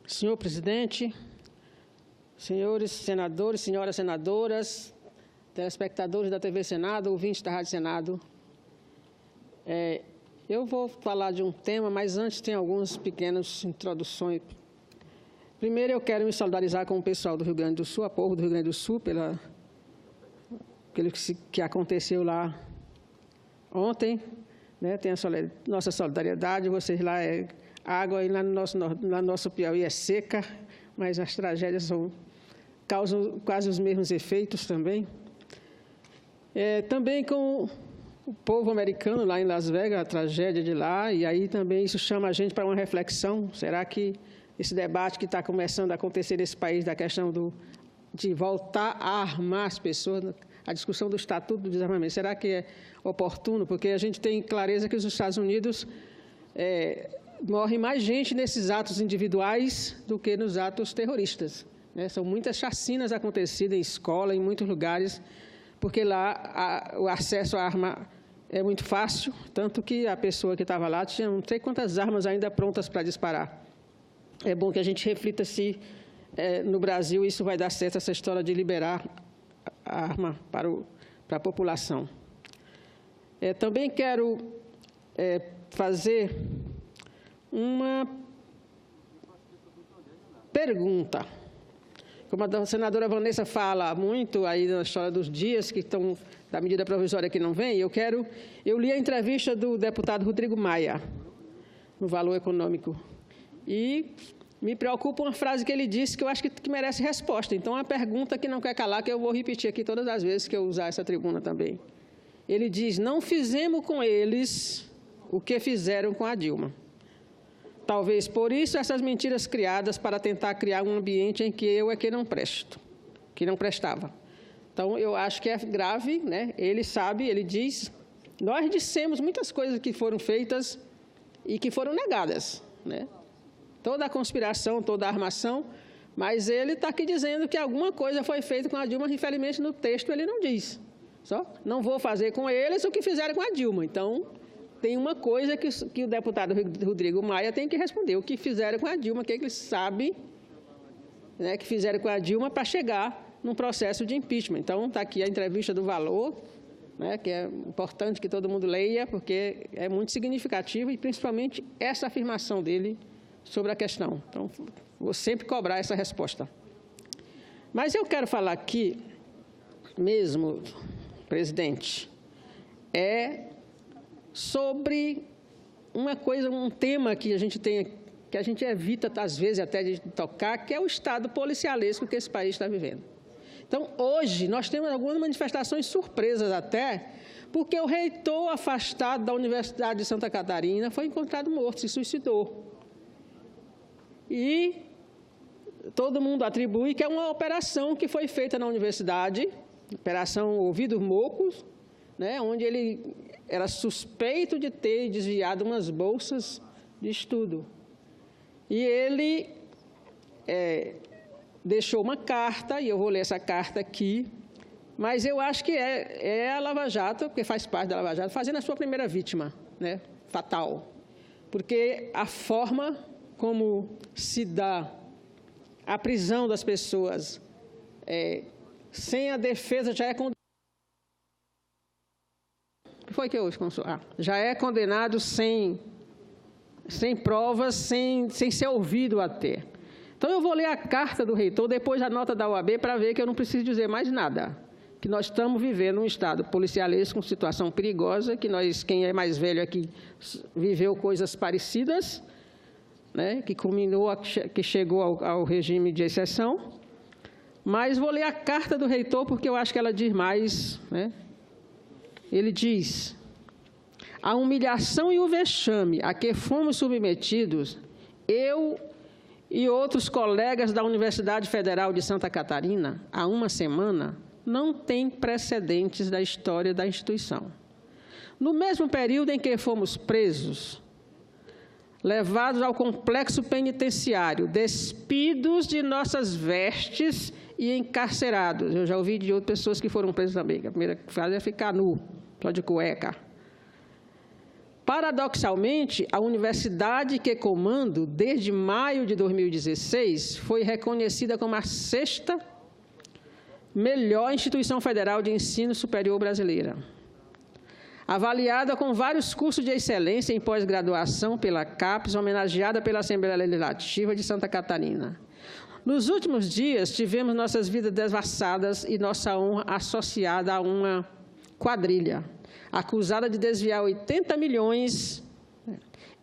Senhor presidente, senhores senadores, senhoras senadoras, telespectadores da TV Senado, ouvintes da Rádio Senado, eu vou falar de um tema, mas antes tem algumas pequenas introduções. Primeiro, eu quero me solidarizar com o pessoal do Rio Grande do Sul, a povo do Rio Grande do Sul, pelo que aconteceu lá ontem, né? Tem a nossa solidariedade, vocês lá água, e lá no nosso Piauí é seca, mas as tragédias causam quase os mesmos efeitos também. Também com o povo americano lá em Las Vegas, a tragédia de lá, e aí também isso chama a gente para uma reflexão. Será que esse debate que está começando a acontecer nesse país, da questão de voltar a armar as pessoas, a discussão do Estatuto do Desarmamento, será que é oportuno? Porque a gente tem clareza que os Estados Unidos morre mais gente nesses atos individuais do que nos atos terroristas, né? São muitas chacinas acontecidas em escola, em muitos lugares, porque lá o acesso à arma é muito fácil, tanto que a pessoa que estava lá tinha não sei quantas armas ainda prontas para disparar. É bom que a gente reflita se no Brasil isso vai dar certo, essa história de liberar a arma para a população. Também quero fazer uma pergunta. Como a senadora Vanessa fala muito aí na história dos dias que estão da medida provisória que não vem, eu li a entrevista do deputado Rodrigo Maia no Valor Econômico e me preocupa uma frase que ele disse que eu acho que merece resposta. Então, é uma pergunta que não quer calar, que eu vou repetir aqui todas as vezes que eu usar essa tribuna também. Ele diz: não fizemos com eles o que fizeram com a Dilma. Talvez por isso essas mentiras criadas para tentar criar um ambiente em que eu é que não presto, que não prestava. Então, eu acho que é grave, né? Ele sabe, ele diz, nós dissemos muitas coisas que foram feitas e que foram negadas, né? Toda a conspiração, toda a armação, mas ele está aqui dizendo que alguma coisa foi feita com a Dilma, infelizmente no texto ele não diz. Só não vou fazer com eles o que fizeram com a Dilma. Então, tem uma coisa que o deputado Rodrigo Maia tem que responder, o que fizeram com a Dilma, o que ele sabe, né, que fizeram com a Dilma para chegar num processo de impeachment. Então, está aqui a entrevista do Valor, né, que é importante que todo mundo leia, porque é muito significativo, e principalmente essa afirmação dele sobre a questão. Então, vou sempre cobrar essa resposta. Mas eu quero falar aqui, mesmo, presidente, sobre uma coisa, um tema que a gente evita, às vezes, até de tocar, que é o estado policialesco que esse país está vivendo. Então, hoje, nós temos algumas manifestações surpresas até, porque o reitor afastado da Universidade de Santa Catarina foi encontrado morto, se suicidou. E todo mundo atribui que é uma operação que foi feita na universidade, operação Ouvidos Mocos, né, onde ele era suspeito de ter desviado umas bolsas de estudo. E ele deixou uma carta, e eu vou ler essa carta aqui, mas eu acho que é a Lava Jato, porque faz parte da Lava Jato, fazendo a sua primeira vítima, né, fatal. Porque a forma como se dá a prisão das pessoas sem a defesa já é condenado. O que foi que houve, consul? Já é condenado sem provas, sem ser ouvido até. Então, eu vou ler a carta do reitor, depois a nota da OAB, para ver que eu não preciso dizer mais nada. Que nós estamos vivendo um estado policialesco com situação perigosa, que quem é mais velho aqui, viveu coisas parecidas, né, que culminou, que chegou ao regime de exceção. Mas vou ler a carta do reitor, porque eu acho que ela diz mais, né? Ele diz: a humilhação e o vexame a que fomos submetidos, eu e outros colegas da Universidade Federal de Santa Catarina, há uma semana, não tem precedentes da história da instituição. No mesmo período em que fomos presos, levados ao complexo penitenciário, despidos de nossas vestes e encarcerados. Eu já ouvi de outras pessoas que foram presas também, que a primeira frase é ficar nu, só de cueca. Paradoxalmente, a universidade que comando, desde maio de 2016, foi reconhecida como a 6ª melhor instituição federal de ensino superior brasileira. Avaliada com vários cursos de excelência em pós-graduação pela CAPES, homenageada pela Assembleia Legislativa de Santa Catarina. Nos últimos dias, tivemos nossas vidas devassadas e nossa honra associada a uma quadrilha, acusada de desviar 80 milhões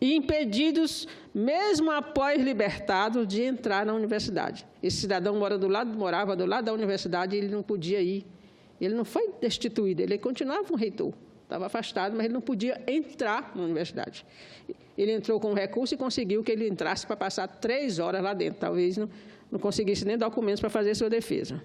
e impedidos, mesmo após libertados, de entrar na universidade. Esse cidadão morava do lado da universidade e ele não podia ir. Ele não foi destituído, ele continuava um reitor. Estava afastado, mas ele não podia entrar na universidade. Ele entrou com um recurso e conseguiu que ele entrasse para passar 3 horas lá dentro. Talvez não conseguisse nem documentos para fazer sua defesa.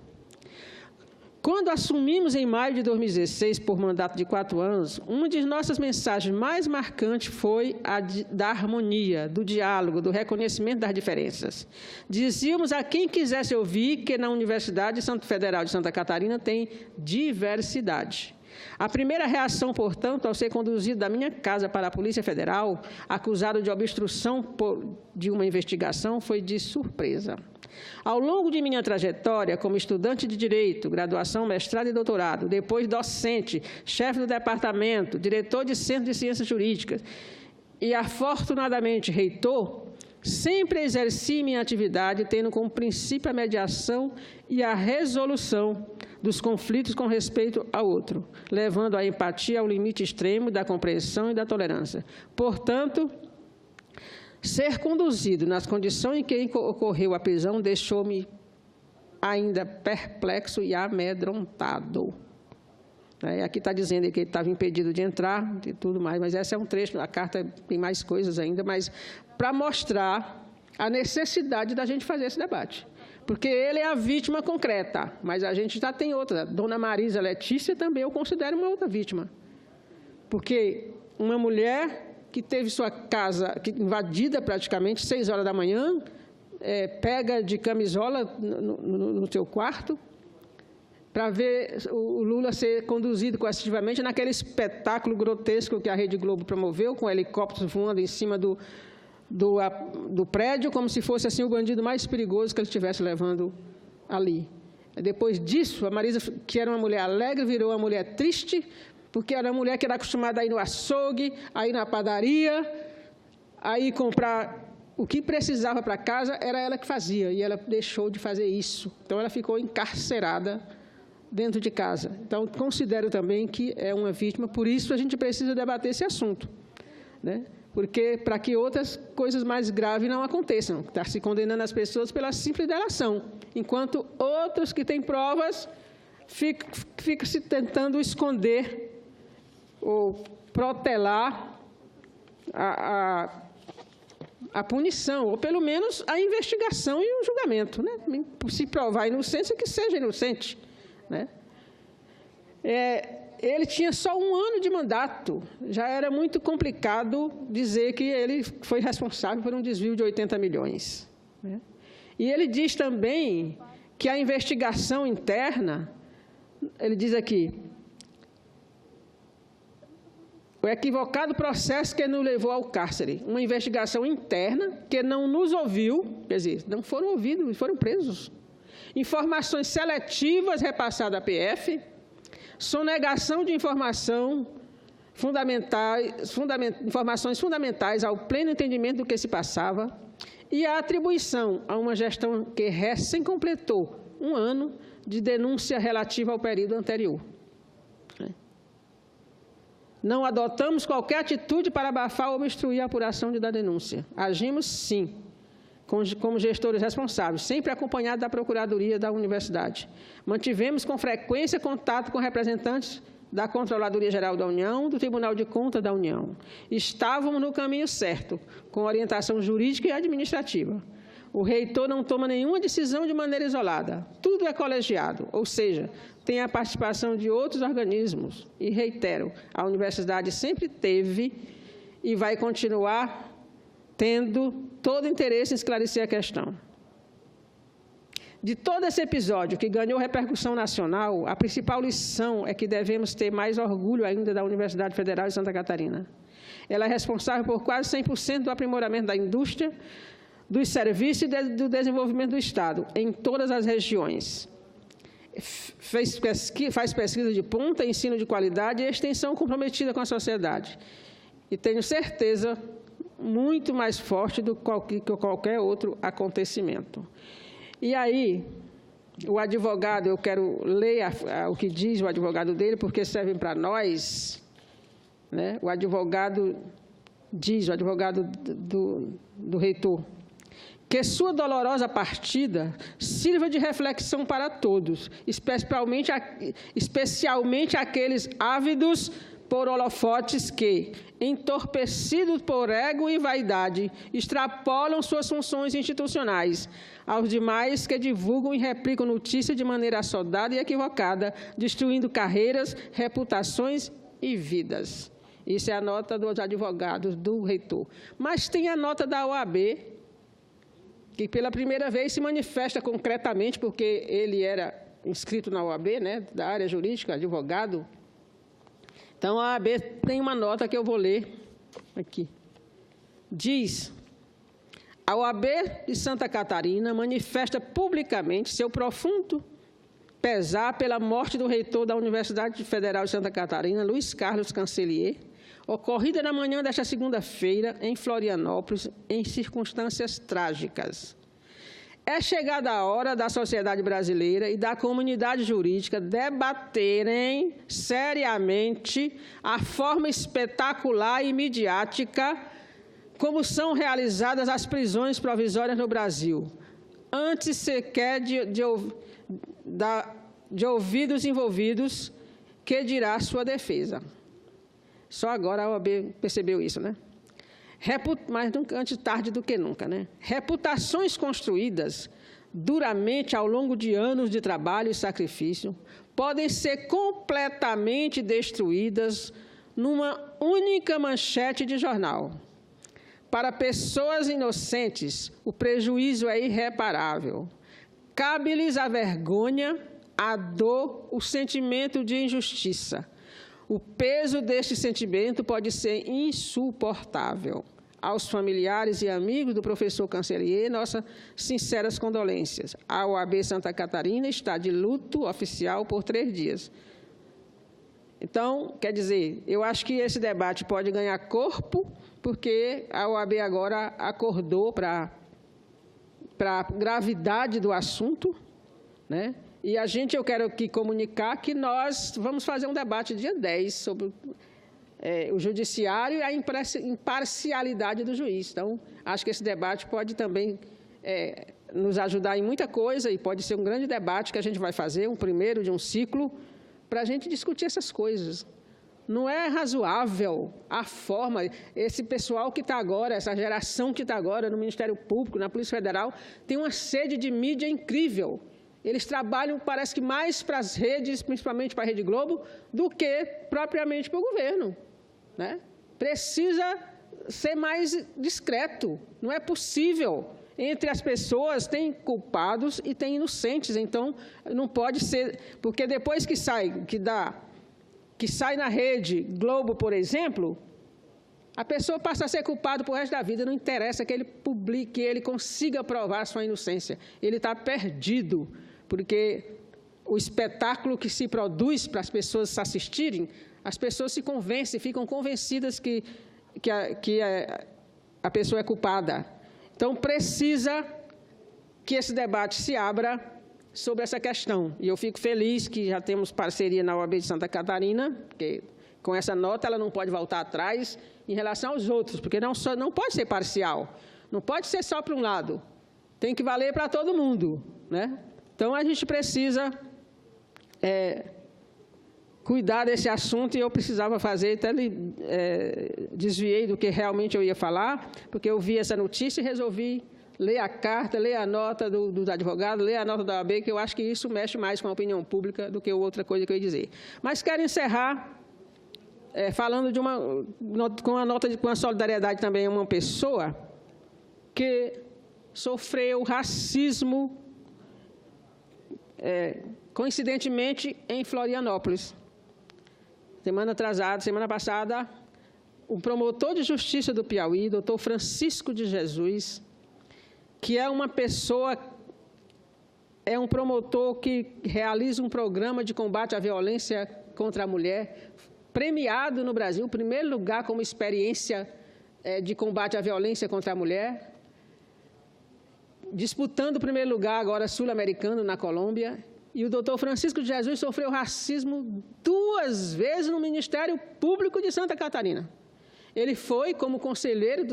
Quando assumimos em maio de 2016, por mandato de 4 anos, uma de nossas mensagens mais marcantes foi a da harmonia, do diálogo, do reconhecimento das diferenças. Dizíamos a quem quisesse ouvir que na Universidade Federal de Santa Catarina tem diversidade. A primeira reação, portanto, ao ser conduzido da minha casa para a Polícia Federal, acusado de obstrução de uma investigação, foi de surpresa. Ao longo de minha trajetória como estudante de Direito, graduação, mestrado e doutorado, depois docente, chefe do departamento, diretor de Centro de Ciências Jurídicas e, afortunadamente, reitor, sempre exerci minha atividade tendo como princípio a mediação e a resolução dos conflitos com respeito ao outro, levando a empatia ao limite extremo da compreensão e da tolerância. Portanto, ser conduzido nas condições em que ocorreu a prisão deixou-me ainda perplexo e amedrontado. Aqui está dizendo que ele estava impedido de entrar e tudo mais, mas esse é um trecho, a carta tem mais coisas ainda, mas para mostrar a necessidade da gente fazer esse debate. Porque ele é a vítima concreta, mas a gente já tem outra. Dona Marisa Letícia também eu considero uma outra vítima. Porque uma mulher que teve sua casa invadida praticamente 6 horas da manhã, pega de camisola no seu quarto, para ver o Lula ser conduzido coercitivamente naquele espetáculo grotesco que a Rede Globo promoveu, com helicópteros voando em cima do prédio, como se fosse assim o bandido mais perigoso que ele estivesse levando ali. Depois disso, a Marisa, que era uma mulher alegre, virou uma mulher triste, porque era uma mulher que era acostumada a ir no açougue, a ir na padaria, a ir comprar o que precisava para casa, era ela que fazia, e ela deixou de fazer isso. Então, ela ficou encarcerada dentro de casa. Então, considero também que é uma vítima, por isso a gente precisa debater esse assunto, né? Porque para que outras coisas mais graves não aconteçam, está se condenando as pessoas pela simples delação, enquanto outros que têm provas ficam se tentando esconder ou protelar a punição, ou pelo menos a investigação e o julgamento, né? Se provar inocência, que seja inocente, né? Ele tinha só 1 ano de mandato, já era muito complicado dizer que ele foi responsável por um desvio de 80 milhões. Né? E ele diz também que a investigação interna, ele diz aqui, o equivocado processo que nos levou ao cárcere, uma investigação interna que não nos ouviu, quer dizer, não foram ouvidos, foram presos. Informações seletivas repassadas à PF, sonegação de informações fundamentais ao pleno entendimento do que se passava e a atribuição a uma gestão que recém completou 1 ano de denúncia relativa ao período anterior. Não adotamos qualquer atitude para abafar ou obstruir a apuração da denúncia. Agimos, sim, como gestores responsáveis, sempre acompanhados da Procuradoria da Universidade. Mantivemos com frequência contato com representantes da Controladoria Geral da União, do Tribunal de Contas da União. Estávamos no caminho certo, com orientação jurídica e administrativa. O reitor não toma nenhuma decisão de maneira isolada. Tudo é colegiado, ou seja, tem a participação de outros organismos. E, reitero, a universidade sempre teve e vai continuar tendo todo interesse em esclarecer a questão. De todo esse episódio, que ganhou repercussão nacional, a principal lição é que devemos ter mais orgulho ainda da Universidade Federal de Santa Catarina. Ela é responsável por quase 100% do aprimoramento da indústria, dos serviços e do desenvolvimento do Estado, em todas as regiões. Faz pesquisa de ponta, ensino de qualidade e extensão comprometida com a sociedade. E tenho certeza, muito mais forte do que qualquer outro acontecimento. E aí, o advogado, eu quero ler o que diz o advogado dele, porque serve para nós, né? O advogado diz, o advogado do reitor, que sua dolorosa partida sirva de reflexão para todos, especialmente aqueles ávidos por holofotes que, entorpecidos por ego e vaidade, extrapolam suas funções institucionais, aos demais que divulgam e replicam notícias de maneira assodada e equivocada, destruindo carreiras, reputações e vidas. Isso é a nota dos advogados do reitor. Mas tem a nota da OAB, que pela primeira vez se manifesta concretamente, porque ele era inscrito na OAB, né, da área jurídica, advogado. Então, a OAB tem uma nota que eu vou ler aqui. Diz: a OAB de Santa Catarina manifesta publicamente seu profundo pesar pela morte do reitor da Universidade Federal de Santa Catarina, Luiz Carlos Cancelier, ocorrida na manhã desta segunda-feira em Florianópolis, em circunstâncias trágicas. É chegada a hora da sociedade brasileira e da comunidade jurídica debaterem seriamente a forma espetacular e midiática como são realizadas as prisões provisórias no Brasil, antes sequer de ouvidos envolvidos, que dirá sua defesa. Só agora a OAB percebeu isso, né? Mas antes tarde do que nunca, né? Reputações construídas duramente ao longo de anos de trabalho e sacrifício podem ser completamente destruídas numa única manchete de jornal. Para pessoas inocentes, o prejuízo é irreparável. Cabe-lhes a vergonha, a dor, o sentimento de injustiça. O peso deste sentimento pode ser insuportável. Aos familiares e amigos do professor Cancelier, nossas sinceras condolências. A OAB Santa Catarina está de luto oficial por 3 dias. Então, quer dizer, eu acho que esse debate pode ganhar corpo, porque a OAB agora acordou para a gravidade do assunto, né? E eu quero aqui comunicar que nós vamos fazer um debate dia 10 sobre o judiciário e a imparcialidade do juiz. Então, acho que esse debate pode também nos ajudar em muita coisa e pode ser um grande debate que a gente vai fazer, um primeiro de um ciclo, para a gente discutir essas coisas. Não é razoável a forma, esse pessoal que está agora, essa geração que está agora no Ministério Público, na Polícia Federal, tem uma sede de mídia incrível. Eles trabalham, parece que mais para as redes, principalmente para a Rede Globo, do que propriamente para o governo, né? Precisa ser mais discreto. Não é possível. Entre as pessoas, tem culpados e tem inocentes. Então, não pode ser... Porque depois que sai na Rede Globo, por exemplo, a pessoa passa a ser culpada para o resto da vida. Não interessa que ele publique, que ele consiga provar sua inocência. Ele está perdido, porque o espetáculo que se produz para as pessoas se assistirem, as pessoas se convencem, ficam convencidas que a pessoa é culpada. Então, precisa que esse debate se abra sobre essa questão. E eu fico feliz que já temos parceria na OAB de Santa Catarina, porque com essa nota ela não pode voltar atrás em relação aos outros, porque não pode ser parcial, não pode ser só para um lado, tem que valer para todo mundo, né? Então, a gente precisa cuidar desse assunto, e eu precisava fazer, até desviei do que realmente eu ia falar, porque eu vi essa notícia e resolvi ler a carta, ler a nota dos advogados, ler a nota da OAB, que eu acho que isso mexe mais com a opinião pública do que outra coisa que eu ia dizer. Mas quero encerrar falando com a solidariedade também a uma pessoa que sofreu racismo, coincidentemente, em Florianópolis. Semana passada, o promotor de justiça do Piauí, doutor Francisco de Jesus, que é uma pessoa, é um promotor que realiza um programa de combate à violência contra a mulher, premiado no Brasil, em primeiro lugar como experiência de combate à violência contra a mulher, disputando o primeiro lugar agora sul-americano na Colômbia. E o doutor Francisco de Jesus sofreu racismo 2 vezes no Ministério Público de Santa Catarina. Ele foi, como conselheiro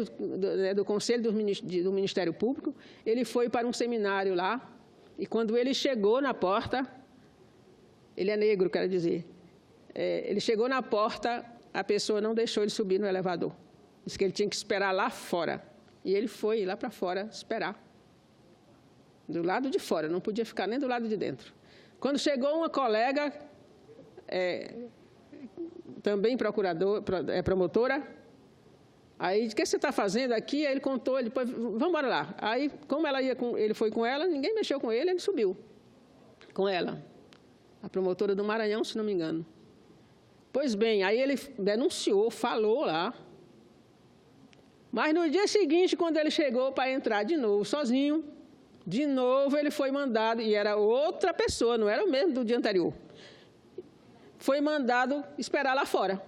do Conselho do Ministério Público, ele foi para um seminário lá, e quando ele chegou na porta, ele é negro, quero dizer, ele chegou na porta, a pessoa não deixou ele subir no elevador. Disse que ele tinha que esperar lá fora. E ele foi lá para fora esperar. Do lado de fora, não podia ficar nem do lado de dentro. Quando chegou uma colega, também promotora, aí, o que você está fazendo aqui? Aí ele contou, ele depois, vamos embora lá. Aí, como ele foi com ela, ninguém mexeu com ele, ele subiu com ela. A promotora do Maranhão, se não me engano. Pois bem, aí ele denunciou, falou lá. Mas no dia seguinte, quando ele chegou para entrar de novo, sozinho, de novo ele foi mandado, e era outra pessoa, não era o mesmo do dia anterior. Foi mandado esperar lá fora.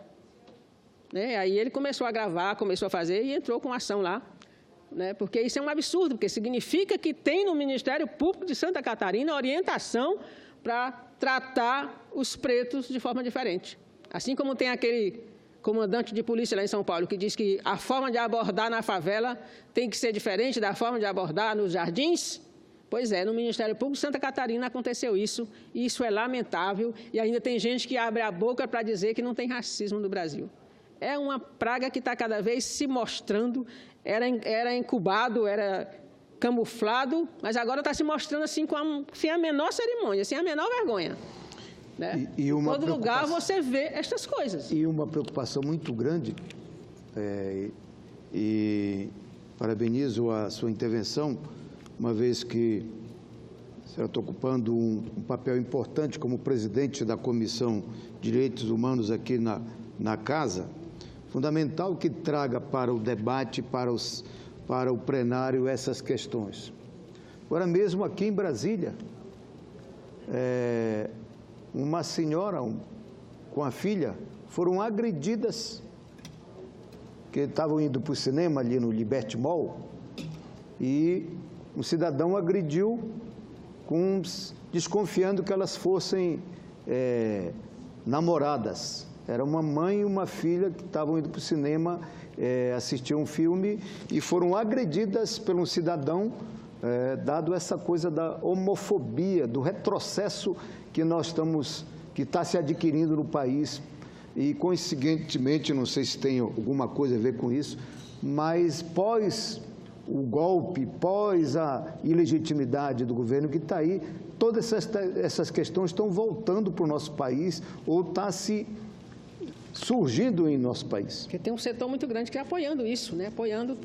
Aí ele começou a gravar, começou a fazer e entrou com ação lá. Porque isso é um absurdo, porque significa que tem no Ministério Público de Santa Catarina orientação para tratar os pretos de forma diferente. Assim como tem aquele comandante de polícia lá em São Paulo que diz que a forma de abordar na favela tem que ser diferente da forma de abordar nos jardins. Pois é, no Ministério Público de Santa Catarina aconteceu isso, e isso é lamentável, e ainda tem gente que abre a boca para dizer que não tem racismo no Brasil. É uma praga que está cada vez se mostrando, era incubado, era camuflado, mas agora está se mostrando assim, sem a menor cerimônia, sem a menor vergonha. Em todo lugar você vê estas coisas. E uma preocupação muito grande, e parabenizo a sua intervenção, uma vez que a senhora está ocupando um papel importante como presidente da Comissão de Direitos Humanos aqui na Casa, fundamental que traga para o debate, para o plenário, essas questões. Agora mesmo aqui em Brasília, uma senhora com a filha foram agredidas, que estavam indo para o cinema ali no Liberty Mall, e um cidadão agrediu, desconfiando que elas fossem namoradas. Era uma mãe e uma filha que estavam indo para o cinema assistir um filme e foram agredidas por um cidadão, dado essa coisa da homofobia, do retrocesso que está se adquirindo no país. E, consequentemente, não sei se tem alguma coisa a ver com isso, mas pós o golpe, pós a ilegitimidade do governo que está aí, todas essas questões estão voltando para o nosso país, ou está se surgindo em nosso país. Porque tem um setor muito grande que é apoiando isso, apoiando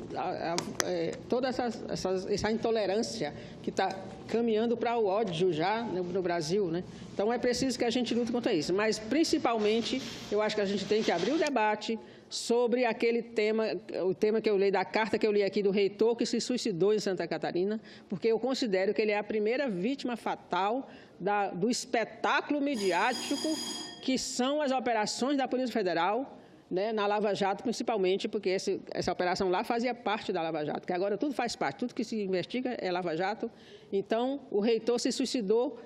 toda essa intolerância que está caminhando para o ódio já no Brasil. Então, é preciso que a gente lute contra isso. Mas, principalmente, eu acho que a gente tem que abrir o debate sobre aquele tema, o tema que eu li, da carta que eu li aqui do reitor que se suicidou em Santa Catarina, porque eu considero que ele é a primeira vítima fatal do espetáculo midiático que são as operações da Polícia Federal, na Lava Jato, principalmente, porque essa operação lá fazia parte da Lava Jato, que agora tudo faz parte, tudo que se investiga é Lava Jato. Então, o reitor se suicidou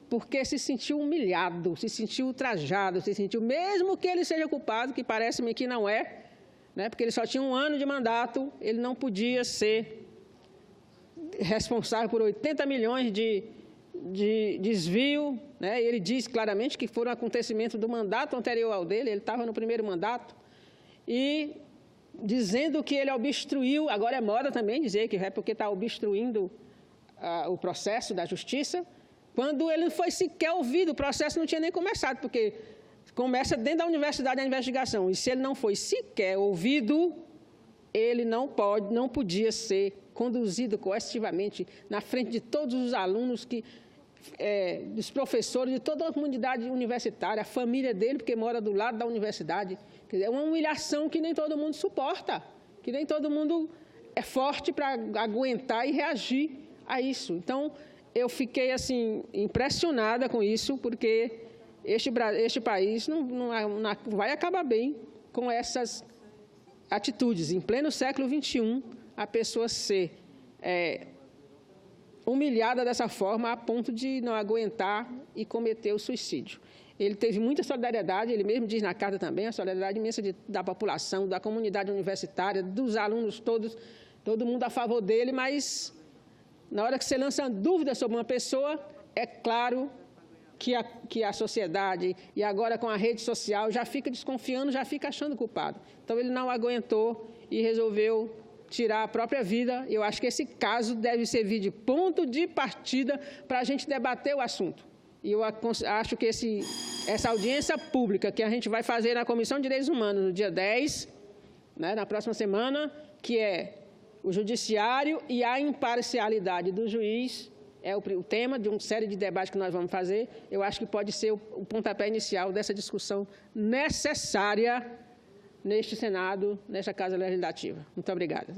porque se sentiu humilhado, se sentiu ultrajado, se sentiu, mesmo que ele seja culpado, que parece-me que não é, porque ele só tinha 1 ano de mandato, ele não podia ser responsável por 80 milhões de desvio, ele diz claramente que foram acontecimento do mandato anterior ao dele, ele estava no primeiro mandato, e dizendo que ele obstruiu, agora é moda também dizer que é porque está obstruindo o processo da justiça, quando ele não foi sequer ouvido, o processo não tinha nem começado, porque começa dentro da universidade a investigação, e se ele não foi sequer ouvido, ele não podia ser conduzido coercitivamente na frente de todos os alunos que dos professores, de toda a comunidade universitária, a família dele, porque mora do lado da universidade. Quer dizer, é uma humilhação que nem todo mundo suporta, que nem todo mundo é forte para aguentar e reagir a isso. Então, eu fiquei assim impressionada com isso, porque este país não vai acabar bem com essas atitudes. Em pleno século XXI, a pessoa ser humilhada dessa forma a ponto de não aguentar e cometer o suicídio. Ele teve muita solidariedade, ele mesmo diz na carta também, a solidariedade imensa da população, da comunidade universitária, dos alunos todos, todo mundo a favor dele, mas na hora que você lança dúvida sobre uma pessoa, é claro que a sociedade, e agora com a rede social, já fica desconfiando, já fica achando culpado. Então, ele não aguentou e resolveu tirar a própria vida. Eu acho que esse caso deve servir de ponto de partida para a gente debater o assunto. E eu acho que essa audiência pública que a gente vai fazer na Comissão de Direitos Humanos no dia 10, né, na próxima semana, que é o judiciário e a imparcialidade do juiz, é o tema de uma série de debates que nós vamos fazer. Eu acho que pode ser o pontapé inicial dessa discussão necessária neste Senado, nesta Casa Legislativa. Muito obrigada.